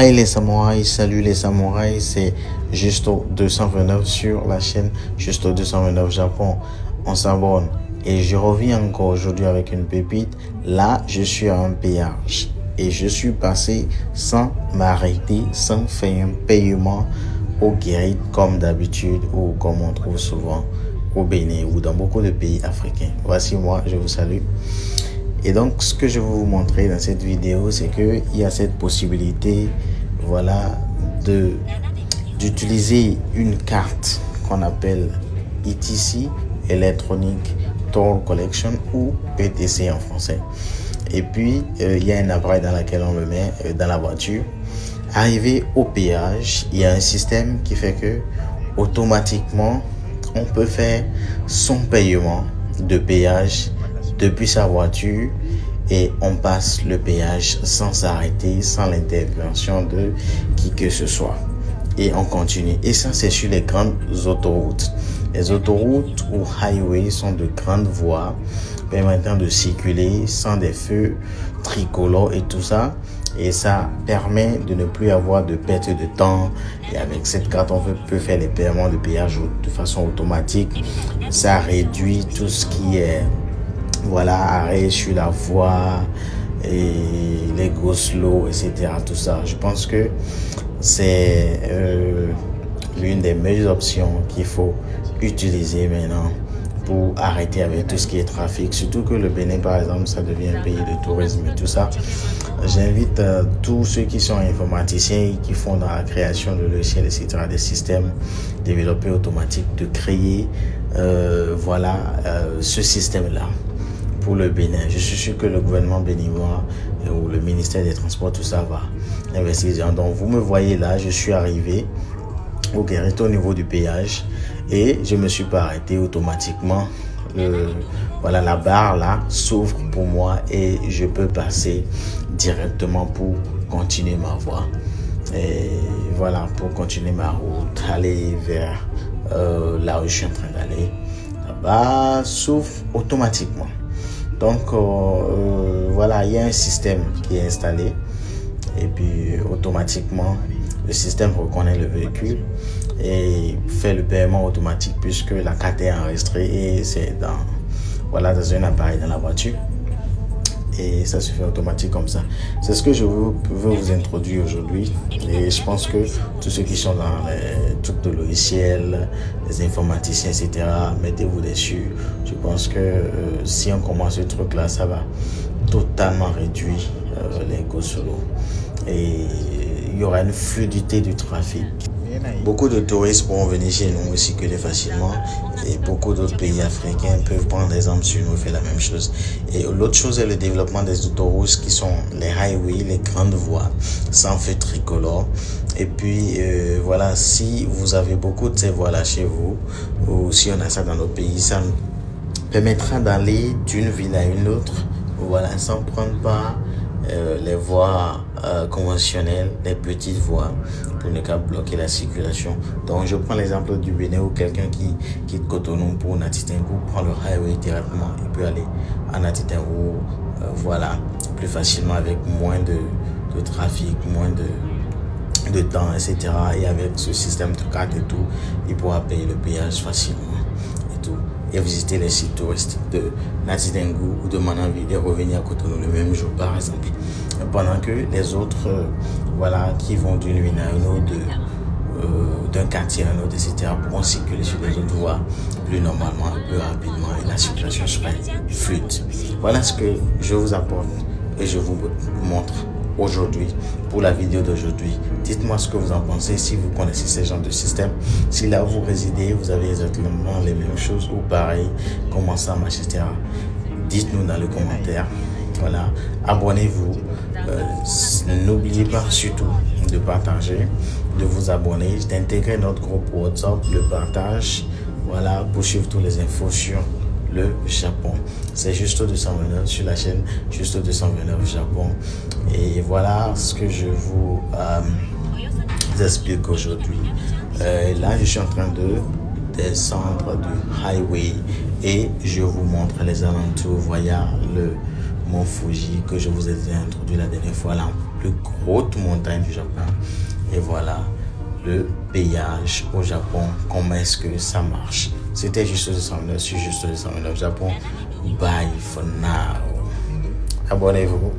Hi les samouraïs, salut les samouraïs, c'est Justo 229 sur la chaîne Justo 229 Japon. On s'abonne et je reviens encore aujourd'hui avec une pépite. Là, je suis à un péage et je suis passé sans m'arrêter, sans faire un paiement au guérite comme d'habitude ou comme on trouve souvent au Bénin ou dans beaucoup de pays africains. Voici moi, je vous salue. Et donc, ce que je vais vous montrer dans cette vidéo, c'est qu'il y a cette possibilité, voilà, d'utiliser une carte qu'on appelle ETC, Electronic Toll Collection, ou ETC en français. Et puis, il y a un appareil dans lequel on le met dans la voiture. Arrivé au péage, il y a un système qui fait que, automatiquement, on peut faire son paiement de péage depuis sa voiture et on passe le péage sans s'arrêter, sans l'intervention de qui que ce soit. Et on continue. Et ça, c'est sur les grandes autoroutes. Les autoroutes ou highways sont de grandes voies permettant de circuler sans des feux tricolores et tout ça. Et ça permet de ne plus avoir de perte de temps. Et avec cette carte, on peut faire les paiements de péage de façon automatique. Ça réduit tout ce qui est, voilà, arrêt sur la voie et les go slow, etc. Tout ça. Je pense que c'est l'une des meilleures options qu'il faut utiliser maintenant pour arrêter avec tout ce qui est trafic. Surtout que le Bénin, par exemple, ça devient un pays de tourisme et tout ça. J'invite tous ceux qui sont informaticiens et qui font dans la création de logiciels, etc., des systèmes développés automatiques, de créer ce système-là pour le Bénin. Je suis sûr que le gouvernement béninois ou le ministère des Transports, tout ça va investir. Donc, vous me voyez là, je suis arrivé au guérite au niveau du péage et je me suis pas arrêté automatiquement. La barre là s'ouvre pour moi et je peux passer directement pour continuer ma voie. Et voilà, pour continuer ma route, aller vers là où je suis en train d'aller. La barre s'ouvre automatiquement. Donc voilà, il y a un système qui est installé et puis automatiquement le système reconnaît le véhicule et fait le paiement automatique puisque la carte est enregistrée et c'est dans un appareil dans la voiture et ça se fait automatique comme ça. C'est ce que je veux vous introduire aujourd'hui et je pense que tous ceux qui sont dans les trucs de logiciels, les informaticiens, etc., mettez-vous dessus. Je pense que si on commence ce truc là, ça va totalement réduire les go slow et il y aura une fluidité du trafic. Beaucoup de touristes pourront venir chez nous et circuler facilement et beaucoup d'autres pays africains peuvent prendre exemple sur nous et faire la même chose. Et l'autre chose est le développement des autoroutes qui sont les highways, les grandes voies sans feu tricolore. Et puis voilà, si vous avez beaucoup de ces voies là chez vous ou si on a ça dans nos pays, ça nous permettra d'aller d'une ville à une autre, voilà, sans prendre pas les voies conventionnelles, les petites voies pour ne pas bloquer la circulation. Donc je prends l'exemple du Bénin où quelqu'un qui quitte Cotonou pour Natitingou prend le highway directement et peut aller à Natitingou plus facilement avec moins de trafic, moins de temps, etc. Et avec ce système de carte et tout, il pourra payer le péage facilement et tout. Et visiter les sites touristiques de Natitingou ou de Mananville et revenir à Cotonou le même jour par exemple. Pendant que les autres qui vont d'une ville à une autre, d'un quartier à un autre, etc., pourront circuler sur les autres voies plus normalement, plus rapidement et la circulation sera fluide. Voilà ce que je vous apporte et je vous montre aujourd'hui pour la vidéo d'aujourd'hui. Dites-moi ce que vous en pensez, si vous connaissez ce genre de système, si là où vous résidez, vous avez exactement les mêmes choses ou pareil, comment ça marche, etc. Dites-nous dans les commentaires. Voilà, abonnez-vous. N'oubliez pas surtout de partager, de vous abonner, d'intégrer notre groupe WhatsApp, le partage, voilà, pour suivre toutes les infos sur le Japon. C'est Justo 229 sur la chaîne Justo 229 Japon. Et voilà ce que je vous explique aujourd'hui. Là, je suis en train de descendre du highway et je vous montre les alentours. Voyez le mont Fuji que je vous ai introduit la dernière fois là. plus hautes montagnes du Japon. Et voilà le payage au Japon, comment est-ce que ça marche. C'était Juste 209, sur Juste 209 Japon. Bye for now. Abonnez-vous.